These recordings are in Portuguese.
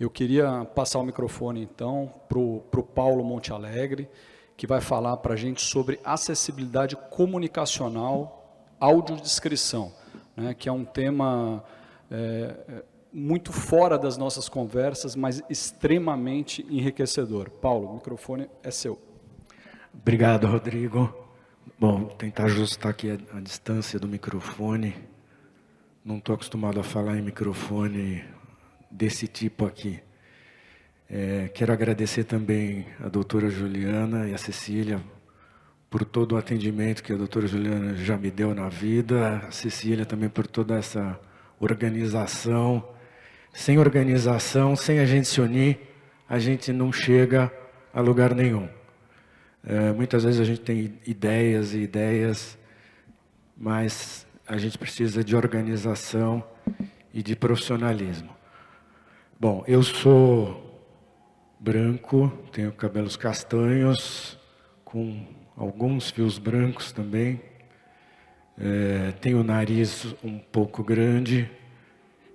Eu queria passar o microfone, então, para o Paulo Monte Alegre, que vai falar para a gente sobre acessibilidade comunicacional, audiodescrição, né, que é um tema muito fora das nossas conversas, mas extremamente enriquecedor. Paulo, o microfone é seu. Obrigado, Rodrigo. Bom, tentar ajustar aqui a distância do microfone. Não estou acostumado a falar em microfone desse tipo aqui. Quero agradecer também a doutora Juliana e a Cecília por todo o atendimento que a doutora Juliana já me deu na vida, a Cecília também por toda essa organização. Sem organização, sem a gente se unir, a gente não chega a lugar nenhum. Muitas vezes a gente tem ideias e ideias, mas a gente precisa de organização e de profissionalismo. Bom, eu sou branco, tenho cabelos castanhos, com alguns fios brancos também. Tenho o nariz um pouco grande,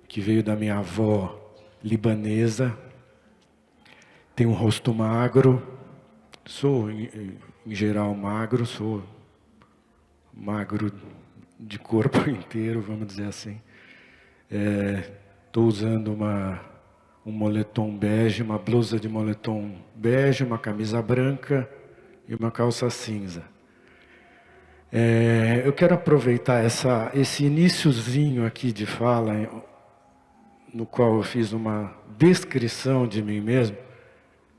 que veio da minha avó libanesa. Tenho um rosto magro, sou em geral magro, sou magro de corpo inteiro, vamos dizer assim. Estou usando um moletom bege, uma blusa de moletom bege, uma camisa branca e uma calça cinza. Eu quero aproveitar esse iniciozinho aqui de fala, no qual eu fiz uma descrição de mim mesmo.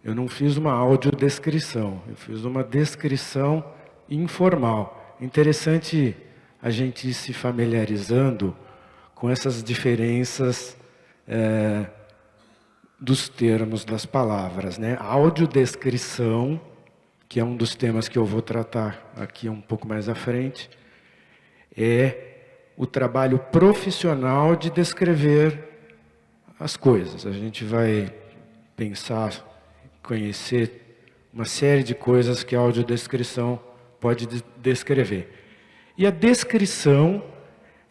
Eu não fiz uma audiodescrição, eu fiz uma descrição informal. Interessante a gente ir se familiarizando com essas diferenças dos termos, das palavras, né? A audiodescrição, que é um dos temas que eu vou tratar aqui um pouco mais à frente, é o trabalho profissional de descrever as coisas. A gente vai pensar, conhecer uma série de coisas que a audiodescrição pode descrever. E a descrição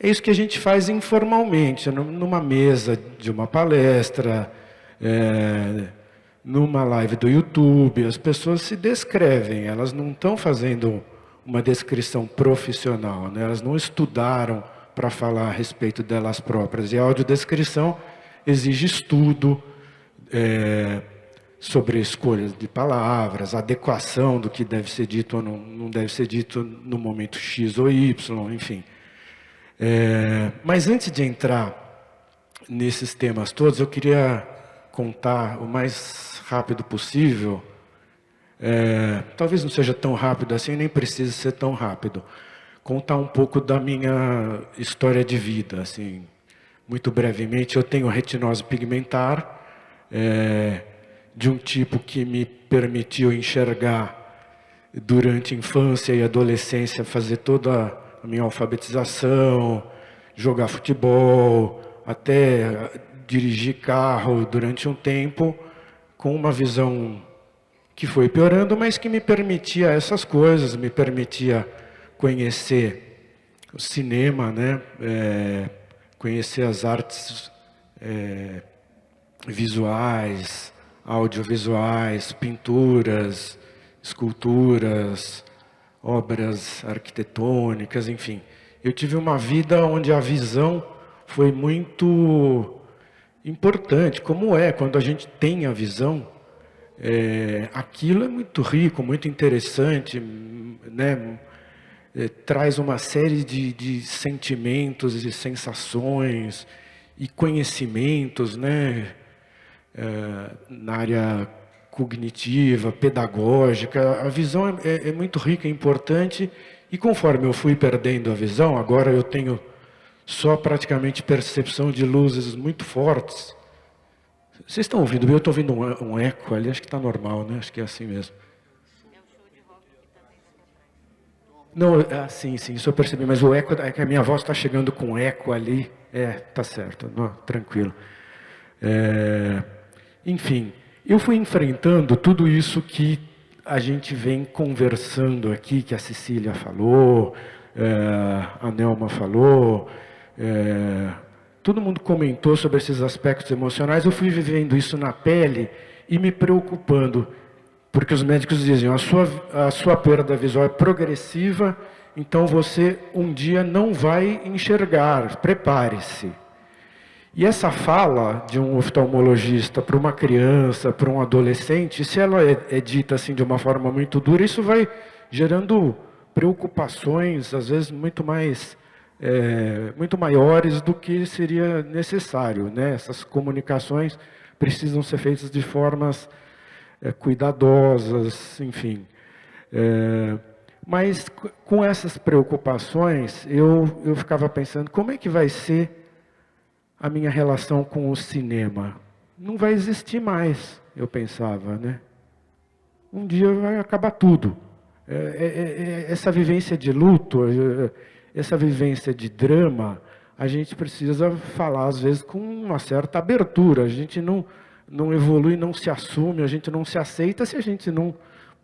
é isso que a gente faz informalmente, numa mesa de uma palestra, numa live do YouTube. As pessoas se descrevem, elas não estão fazendo uma descrição profissional, né? Elas não estudaram para falar a respeito delas próprias. E a audiodescrição exige estudo sobre escolhas de palavras, adequação do que deve ser dito ou não deve ser dito no momento X ou Y, enfim. Mas antes de entrar nesses temas todos, eu queria contar o mais rápido possível. Talvez não seja tão rápido assim, nem precise ser tão rápido. Contar um pouco da minha história de vida, assim, muito brevemente. Eu tenho retinose pigmentar, de um tipo que me permitiu enxergar durante a infância e adolescência, fazer toda a minha alfabetização, jogar futebol, até dirigir carro durante um tempo, com uma visão que foi piorando, mas que me permitia essas coisas, me permitia conhecer o cinema, né? Conhecer as artes visuais, audiovisuais, pinturas, esculturas, obras arquitetônicas, enfim. Eu tive uma vida onde a visão foi muito importante, como quando a gente tem a visão, aquilo é muito rico, muito interessante, né? Traz uma série de sentimentos e sensações e conhecimentos, né? Na área cognitiva, pedagógica. A visão é muito rica, é importante, e conforme eu fui perdendo a visão, agora eu tenho só praticamente percepção de luzes muito fortes. Vocês estão ouvindo? Eu estou ouvindo um eco ali, acho que está normal, né? Acho que é assim mesmo. Não, sim, isso eu percebi, mas o eco é que a minha voz está chegando com eco ali. Tá certo, não, tranquilo. Enfim, eu fui enfrentando tudo isso que a gente vem conversando aqui, que a Cecília falou, a Nelma falou, todo mundo comentou sobre esses aspectos emocionais, eu fui vivendo isso na pele e me preocupando, porque os médicos diziam, a sua perda visual é progressiva, então você um dia não vai enxergar, prepare-se. E essa fala de um oftalmologista para uma criança, para um adolescente, se ela é dita assim de uma forma muito dura, isso vai gerando preocupações, às vezes muito maiores do que seria necessário, né? Essas comunicações precisam ser feitas de formas cuidadosas, enfim. Mas com essas preocupações, eu ficava pensando, como é que vai ser a minha relação com o cinema? Não vai existir mais, eu pensava, né? Um dia vai acabar tudo. Essa vivência de luto, essa vivência de drama, a gente precisa falar, às vezes, com uma certa abertura. A gente não evolui, não se assume, a gente não se aceita se a gente não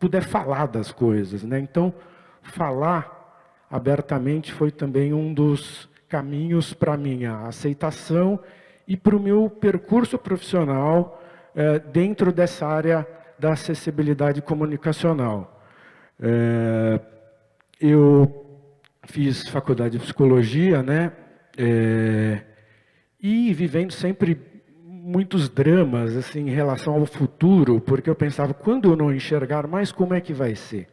puder falar das coisas, né? Então, falar abertamente foi também um dos caminhos para a minha aceitação e para o meu percurso profissional dentro dessa área da acessibilidade comunicacional. Eu fiz faculdade de psicologia, né? E vivendo sempre muitos dramas assim, em relação ao futuro, porque eu pensava, quando eu não enxergar mais, como é que vai ser?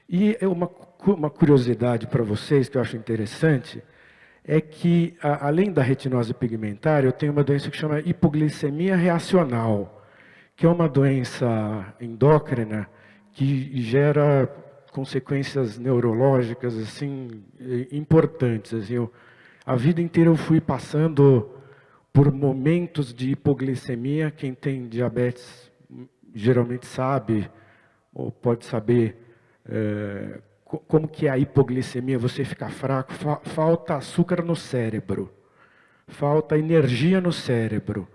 E uma curiosidade para vocês, que eu acho interessante, é que, além da retinose pigmentar, eu tenho uma doença que chama hipoglicemia reacional, que é uma doença endócrina que gera consequências neurológicas assim, importantes. Assim, a vida inteira eu fui passando por momentos de hipoglicemia. Quem tem diabetes geralmente sabe, ou pode saber, como que é a hipoglicemia, você fica fraco, falta açúcar no cérebro, falta energia no cérebro.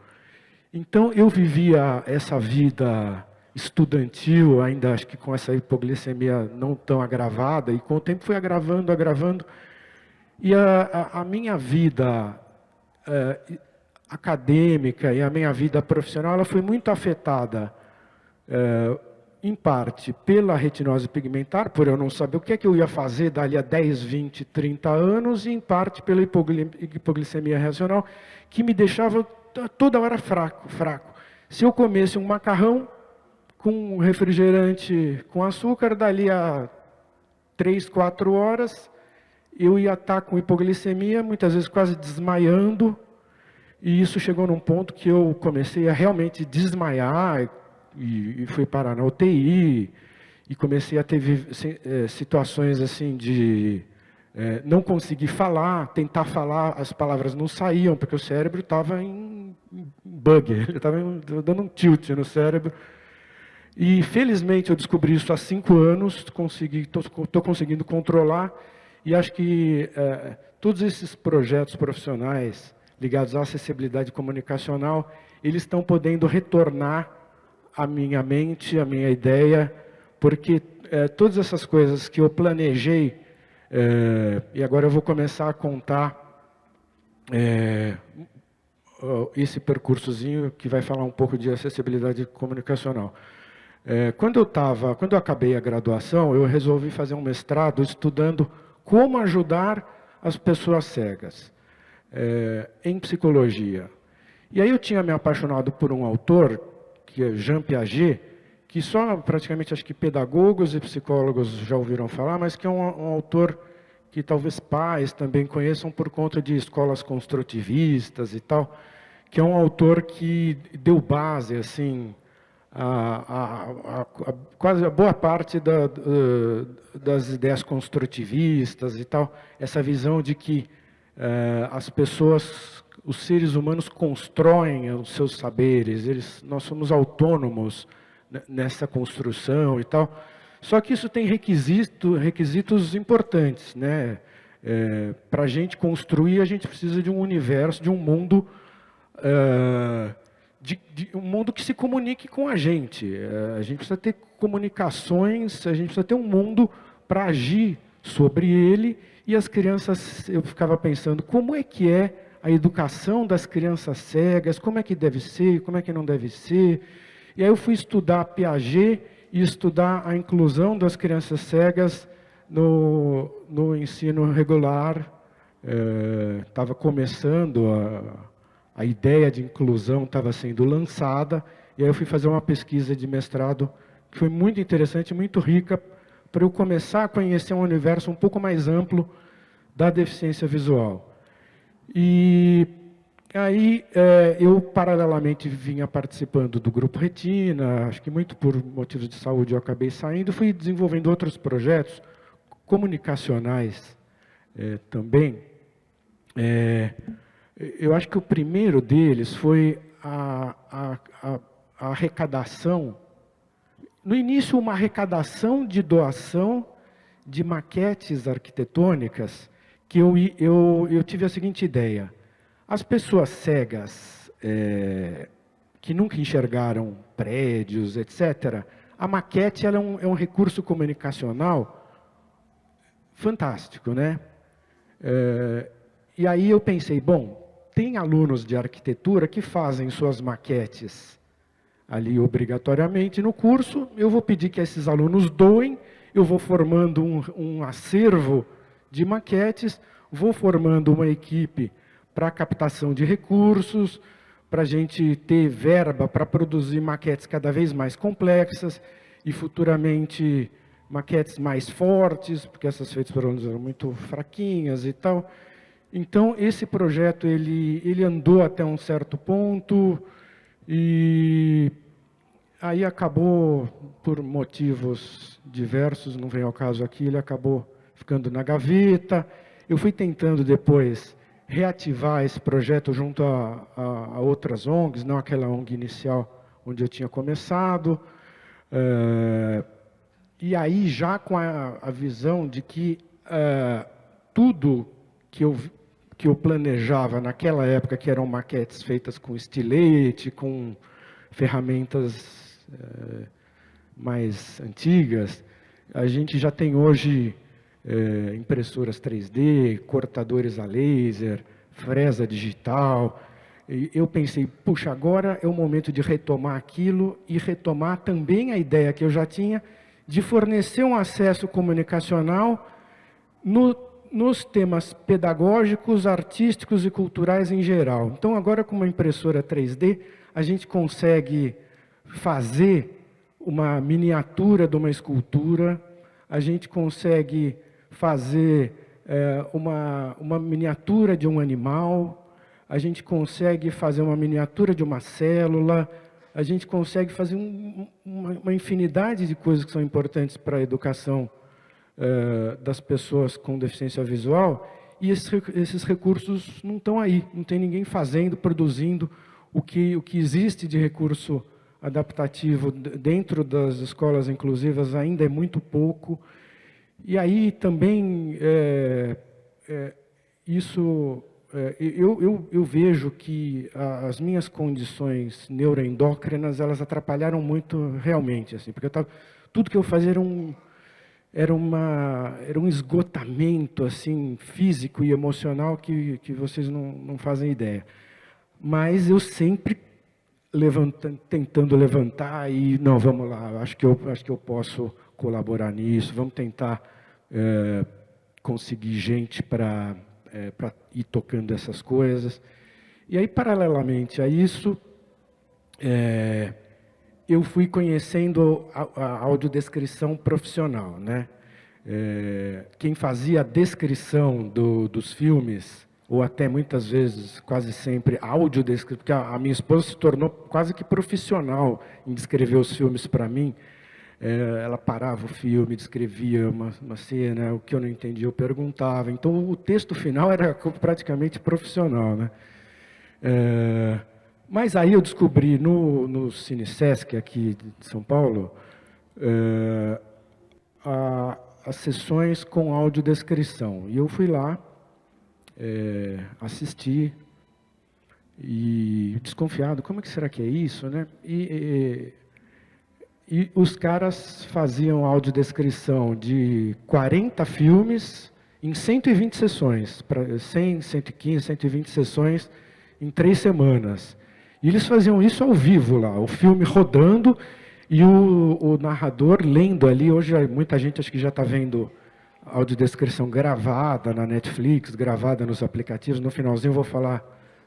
Então eu vivia essa vida estudantil, ainda acho que com essa hipoglicemia não tão agravada, e com o tempo foi agravando, e a minha vida acadêmica e a minha vida profissional, ela foi muito afetada, em parte pela retinose pigmentar, por eu não saber o que é que eu ia fazer dali a 10, 20, 30 anos, e em parte pela hipoglicemia reacional, que me deixava toda hora fraco. Se eu comesse um macarrão com refrigerante com açúcar, dali a 3, 4 horas, eu ia estar com hipoglicemia, muitas vezes quase desmaiando, e isso chegou num ponto que eu comecei a realmente desmaiar, e fui parar na UTI, e comecei a ter situações assim de não conseguir falar, tentar falar, as palavras não saíam, porque o cérebro estava em bug, ele estava dando um tilt no cérebro. E felizmente eu descobri isso há 5 anos, estou conseguindo controlar, e acho que todos esses projetos profissionais ligados à acessibilidade comunicacional, eles estão podendo retornar a minha mente, a minha ideia, porque todas essas coisas que eu planejei, e agora eu vou começar a contar esse percursozinho que vai falar um pouco de acessibilidade comunicacional. Quando eu acabei a graduação, eu resolvi fazer um mestrado estudando como ajudar as pessoas cegas em psicologia. E aí eu tinha me apaixonado por um autor, que é Jean Piaget, que só praticamente acho que pedagogos e psicólogos já ouviram falar, mas que é um autor que talvez pais também conheçam por conta de escolas construtivistas e tal, que é um autor que deu base assim quase a boa parte das ideias construtivistas e tal, essa visão de que as pessoas, os seres humanos constroem os seus saberes, nós somos autônomos nessa construção e tal. Só que isso tem requisitos importantes, né? Para a gente construir, a gente precisa de um universo, de um mundo, um mundo que se comunique com a gente. A gente precisa ter comunicações, a gente precisa ter um mundo para agir sobre ele. E as crianças, eu ficava pensando, como é que é a educação das crianças cegas, como é que deve ser, como é que não deve ser. E aí eu fui estudar Piaget e estudar a inclusão das crianças cegas no ensino regular. Estava começando, a ideia de inclusão estava sendo lançada, e aí eu fui fazer uma pesquisa de mestrado que foi muito interessante, muito rica, para eu começar a conhecer um universo um pouco mais amplo da deficiência visual. E aí eu, paralelamente, vinha participando do Grupo Retina, acho que muito por motivos de saúde eu acabei saindo, fui desenvolvendo outros projetos comunicacionais também. Eu acho que o primeiro deles foi a arrecadação, no início uma arrecadação de doação de maquetes arquitetônicas, que eu tive a seguinte ideia: as pessoas cegas, que nunca enxergaram prédios, etc., a maquete ela é um recurso comunicacional fantástico, né? E aí eu pensei, bom, tem alunos de arquitetura que fazem suas maquetes ali obrigatoriamente no curso, eu vou pedir que esses alunos doem, eu vou formando um acervo de maquetes, vou formando uma equipe para captação de recursos, para a gente ter verba para produzir maquetes cada vez mais complexas e futuramente maquetes mais fortes, porque essas feitas por alunos eram muito fraquinhas e tal. Então, esse projeto ele andou até um certo ponto e aí acabou, por motivos diversos, não vem ao caso aqui, ele acabou ficando na gaveta. Eu fui tentando depois reativar esse projeto junto a outras ONGs, não aquela ONG inicial onde eu tinha começado. E aí já com a visão de que tudo que eu planejava naquela época, que eram maquetes feitas com estilete, com ferramentas mais antigas, a gente já tem hoje impressoras 3D, cortadores a laser, fresa digital. E eu pensei, puxa, agora é o momento de retomar aquilo e retomar também a ideia que eu já tinha de fornecer um acesso comunicacional nos temas pedagógicos, artísticos e culturais em geral. Então, agora com uma impressora 3D, a gente consegue fazer uma miniatura de uma escultura, a gente consegue fazer uma miniatura de um animal, a gente consegue fazer uma miniatura de uma célula, a gente consegue fazer uma infinidade de coisas que são importantes para a educação das pessoas com deficiência visual, e esses recursos não estão aí, não tem ninguém fazendo, produzindo. O que existe de recurso adaptativo dentro das escolas inclusivas ainda é muito pouco. E aí também eu vejo que as minhas condições neuroendócrinas, elas atrapalharam muito realmente, assim, porque tudo que eu fazia era um esgotamento assim, físico e emocional que vocês não fazem ideia. Mas eu sempre tentando levantar e, não, vamos lá, acho que eu posso colaborar nisso, vamos tentar conseguir gente para ir tocando essas coisas. E aí, paralelamente a isso, eu fui conhecendo a audiodescrição profissional, né? Quem fazia a descrição dos filmes, ou até muitas vezes, quase sempre, audiodescrição, porque a minha esposa se tornou quase que profissional em descrever os filmes para mim. Ela parava o filme, descrevia uma cena, o que eu não entendia eu perguntava. Então, o texto final era praticamente profissional, né? Mas aí eu descobri no Cine Sesc, aqui de São Paulo, as sessões com audiodescrição. E eu fui lá, assisti, e desconfiado, como é que será que é isso, né? E os caras faziam audiodescrição de 40 filmes em 120 sessões, para 100, 115, 120 sessões em 3 semanas. E eles faziam isso ao vivo lá, o filme rodando e o narrador lendo ali. Hoje muita gente acho que já está vendo audiodescrição gravada na Netflix, gravada nos aplicativos. No finalzinho eu vou falar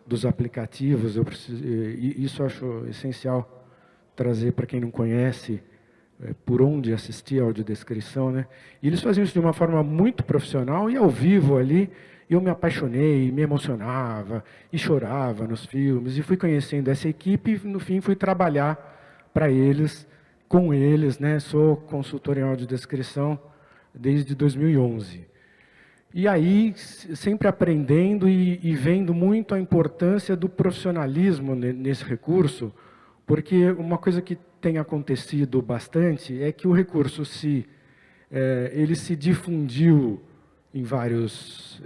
dos aplicativos. Isso eu acho essencial trazer para quem não conhece por onde assistir a audiodescrição, né? E eles faziam isso de uma forma muito profissional e ao vivo ali. Eu me apaixonei, me emocionava e chorava nos filmes. E fui conhecendo essa equipe e, no fim, fui trabalhar para eles, com eles, né? Sou consultor em audiodescrição desde 2011. E aí, sempre aprendendo e vendo muito a importância do profissionalismo nesse recurso, porque uma coisa que tem acontecido bastante é que o recurso ele se difundiu em vários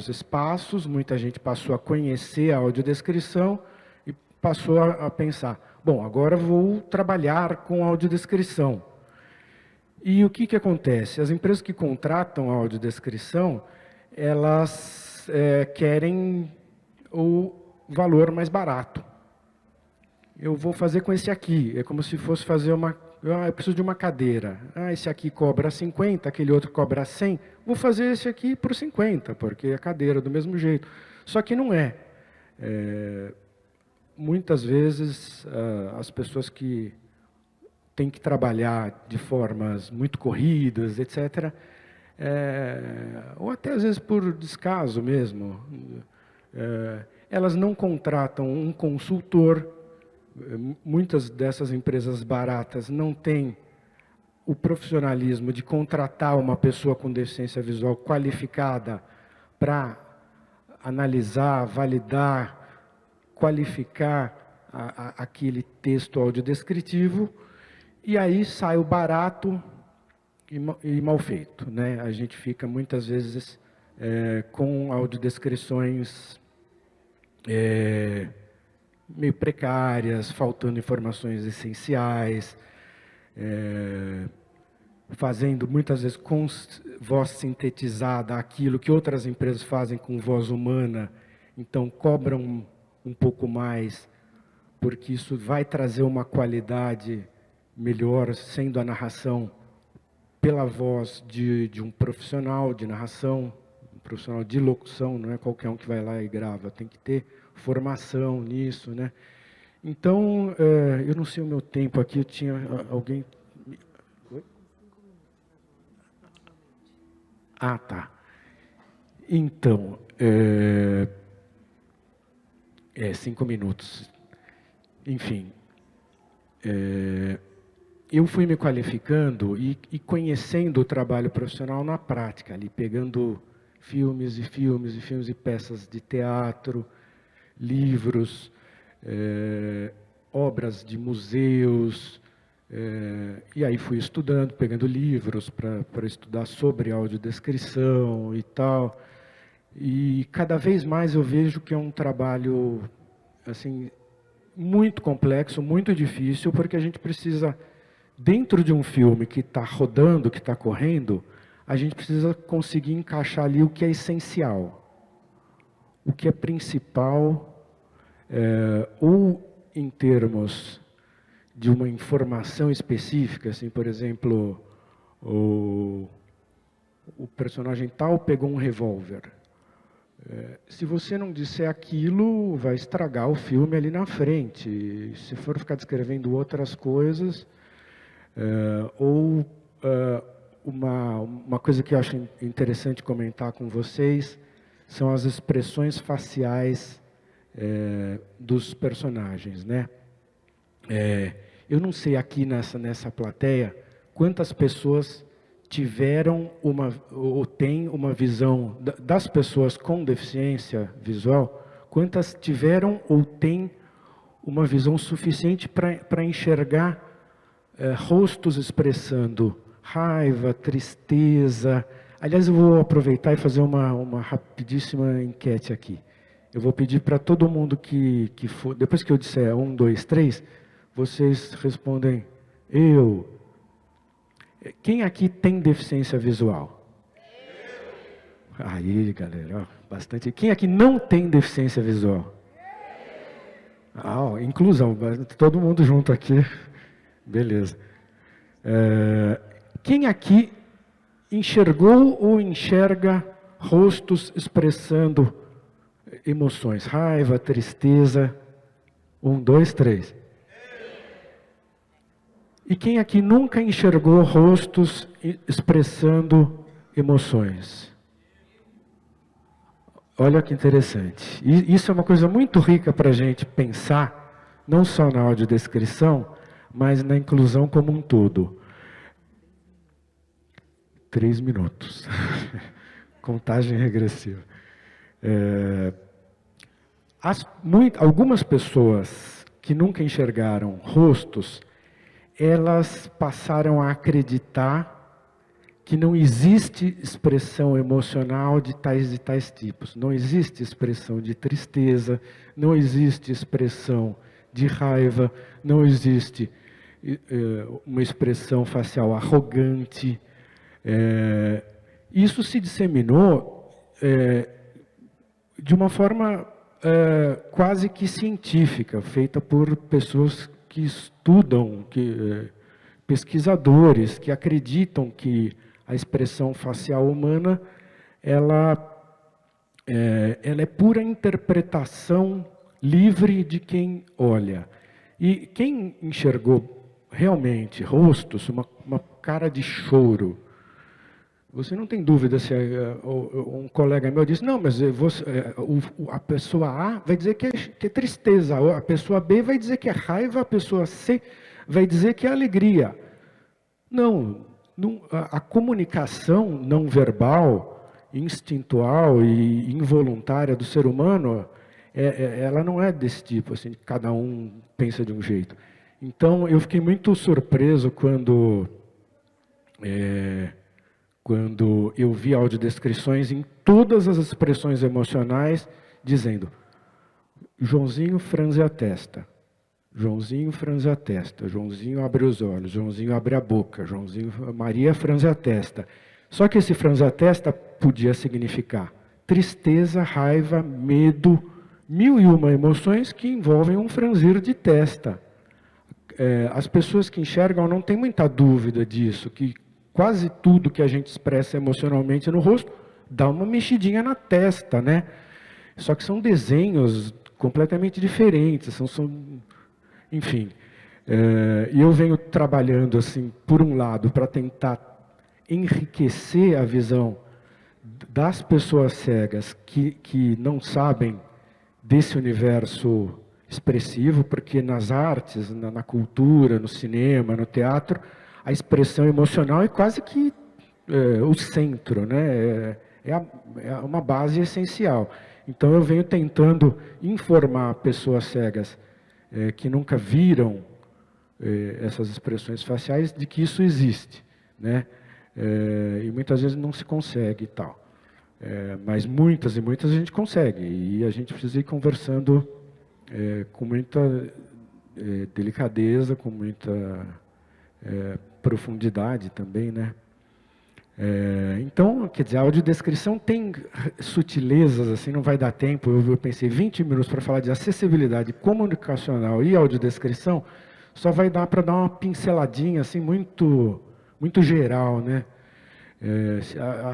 espaços, muita gente passou a conhecer a audiodescrição e passou a pensar, bom, agora vou trabalhar com audiodescrição. E o que acontece? As empresas que contratam a audiodescrição, elas querem o valor mais barato. Eu vou fazer com esse aqui, é como se fosse fazer eu preciso de uma cadeira. Esse aqui cobra 50, aquele outro cobra 100. Vou fazer esse aqui por 50, porque a cadeira do mesmo jeito. Só que não é. Muitas vezes, as pessoas que têm que trabalhar de formas muito corridas, etc., ou até às vezes por descaso mesmo, elas não contratam um consultor. Muitas dessas empresas baratas não têm o profissionalismo de contratar uma pessoa com deficiência visual qualificada para analisar, validar, qualificar aquele texto audiodescritivo, e aí sai o barato e mal feito, né? A gente fica muitas vezes com audiodescrições meio precárias, faltando informações essenciais, fazendo muitas vezes com voz sintetizada aquilo que outras empresas fazem com voz humana, então cobram um pouco mais, porque isso vai trazer uma qualidade melhor, sendo a narração pela voz de um profissional de narração, um profissional de locução, não é qualquer um que vai lá e grava, tem que ter formação nisso, né? Então, eu não sei o meu tempo aqui, eu tinha alguém... Oi? Ah, tá. Então, 5 minutos. Enfim, eu fui me qualificando e conhecendo o trabalho profissional na prática, ali pegando filmes e filmes e filmes e peças de teatro, livros, obras de museus, e aí fui estudando, pegando livros para estudar sobre audiodescrição e tal. E cada vez mais eu vejo que é um trabalho assim, muito complexo, muito difícil, porque a gente precisa, dentro de um filme que está rodando, que está correndo, a gente precisa conseguir encaixar ali o que é essencial, o que é principal, ou em termos de uma informação específica, assim, por exemplo, o personagem tal pegou um revólver. Se você não disser aquilo, vai estragar o filme ali na frente. Se for ficar descrevendo outras coisas, uma coisa que eu acho interessante comentar com vocês são as expressões faciais dos personagens, né? Eu não sei aqui nessa plateia quantas pessoas tiveram ou têm uma visão das pessoas com deficiência visual, quantas tiveram ou têm uma visão suficiente para enxergar rostos expressando raiva, tristeza. Aliás, eu vou aproveitar e fazer uma rapidíssima enquete aqui. Eu vou pedir para todo mundo que for, depois que eu disser 1, 2, 3, vocês respondem eu. Quem aqui tem deficiência visual? Aí, galera, ó, bastante. Quem aqui não tem deficiência visual? Ah, ó, inclusão, todo mundo junto aqui. Beleza. Quem aqui enxergou ou enxerga rostos expressando emoções? Raiva, tristeza. 1, 2, 3. E quem aqui nunca enxergou rostos expressando emoções? Olha que interessante. E isso é uma coisa muito rica para a gente pensar, não só na audiodescrição, mas na inclusão como um todo. 3 minutos. Contagem regressiva. Algumas pessoas que nunca enxergaram rostos, elas passaram a acreditar que não existe expressão emocional de tais e tais tipos. Não existe expressão de tristeza, não existe expressão de raiva, não existe uma expressão facial arrogante. Isso se disseminou de uma forma quase que científica, feita por pessoas que estudam, pesquisadores, que acreditam que a expressão facial humana ela é pura interpretação livre de quem olha. E quem enxergou realmente rostos, uma cara de choro, você não tem dúvida se um colega meu disse, não, mas a pessoa A vai dizer que é tristeza, a pessoa B vai dizer que é raiva, a pessoa C vai dizer que é alegria. Não, a comunicação não verbal, instintual e involuntária do ser humano, ela não é desse tipo, assim, cada um pensa de um jeito. Então, eu fiquei muito surpreso quando eu vi audiodescrições em todas as expressões emocionais, dizendo, Joãozinho franze a testa, Joãozinho franze a testa, Joãozinho abre os olhos, Joãozinho abre a boca, Maria franze a testa. Só que esse franze a testa podia significar tristeza, raiva, medo, 1001 emoções que envolvem um franzir de testa. As pessoas que enxergam não têm muita dúvida disso, que quase tudo que a gente expressa emocionalmente no rosto dá uma mexidinha na testa, né? Só que são desenhos completamente diferentes, enfim. E eu venho trabalhando, assim, por um lado, para tentar enriquecer a visão das pessoas cegas que não sabem desse universo expressivo, porque nas artes, na cultura, no cinema, no teatro, a expressão emocional é quase que o centro, né? É uma base essencial. Então eu venho tentando informar pessoas cegas que nunca viram essas expressões faciais de que isso existe, né? E muitas vezes não se consegue e tal. Mas muitas e muitas a gente consegue. E a gente precisa ir conversando com muita delicadeza, com muita profundidade também, né? Então, quer dizer, a audiodescrição tem sutilezas, assim, não vai dar tempo. Eu pensei 20 minutos para falar de acessibilidade comunicacional e audiodescrição, só vai dar para dar uma pinceladinha, assim, muito geral, né?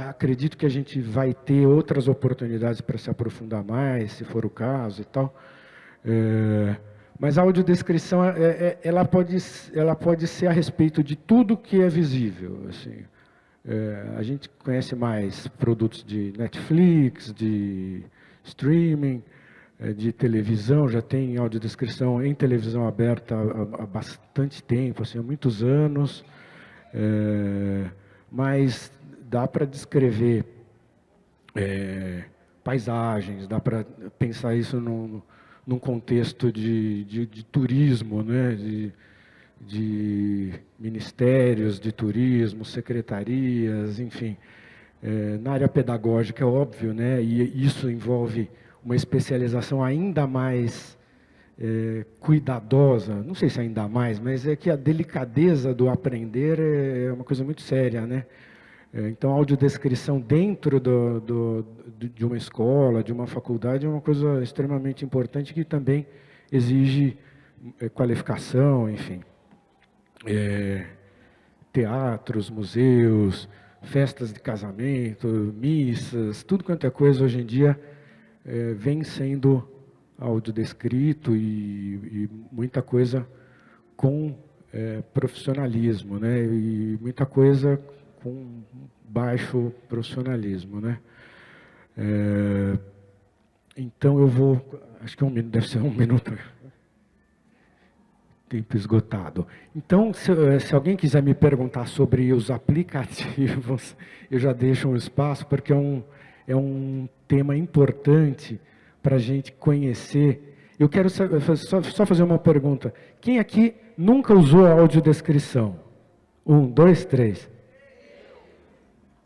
Acredito que a gente vai ter outras oportunidades para se aprofundar mais, se for o caso e tal. Mas a audiodescrição, ela pode ser a respeito de tudo que é visível, assim. A gente conhece mais produtos de Netflix, de streaming, de televisão, já tem audiodescrição em televisão aberta há bastante tempo, assim, há muitos anos, mas dá para descrever paisagens, dá para pensar isso num contexto de turismo, né? De ministérios de turismo, secretarias, enfim. Na área pedagógica, é óbvio, né? E isso envolve uma especialização ainda mais cuidadosa, não sei se ainda mais, mas é que a delicadeza do aprender é uma coisa muito séria, né? Então, a audiodescrição dentro de uma escola, de uma faculdade, é uma coisa extremamente importante que também exige qualificação, enfim. Teatros, museus, festas de casamento, missas, tudo quanto é coisa hoje em dia vem sendo audiodescrito e muita coisa com profissionalismo, né? E muita coisa com baixo profissionalismo, né? Então eu vou, acho que deve ser 1 minuto, tempo esgotado. Então, se alguém quiser me perguntar sobre os aplicativos, eu já deixo um espaço, porque é um tema importante para a gente conhecer. Eu quero só fazer uma pergunta. Quem aqui nunca usou a audiodescrição? 1, 2, 3.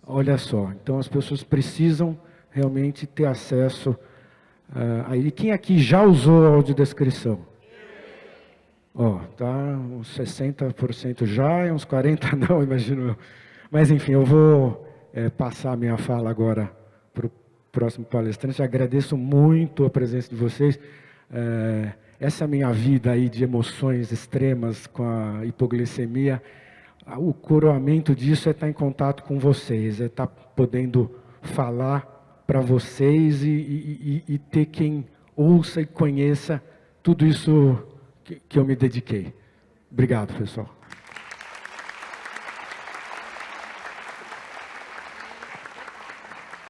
Olha só, então as pessoas precisam realmente ter acesso aí. Quem aqui já usou a audiodescrição? Tá uns 60% já, e uns 40% não, imagino eu. Mas enfim, eu vou passar a minha fala agora para o próximo palestrante. Agradeço muito a presença de vocês. Essa minha vida aí de emoções extremas com a hipoglicemia, o coroamento disso é estar em contato com vocês, é estar podendo falar para vocês e ter quem ouça e conheça tudo isso que eu me dediquei. Obrigado, pessoal.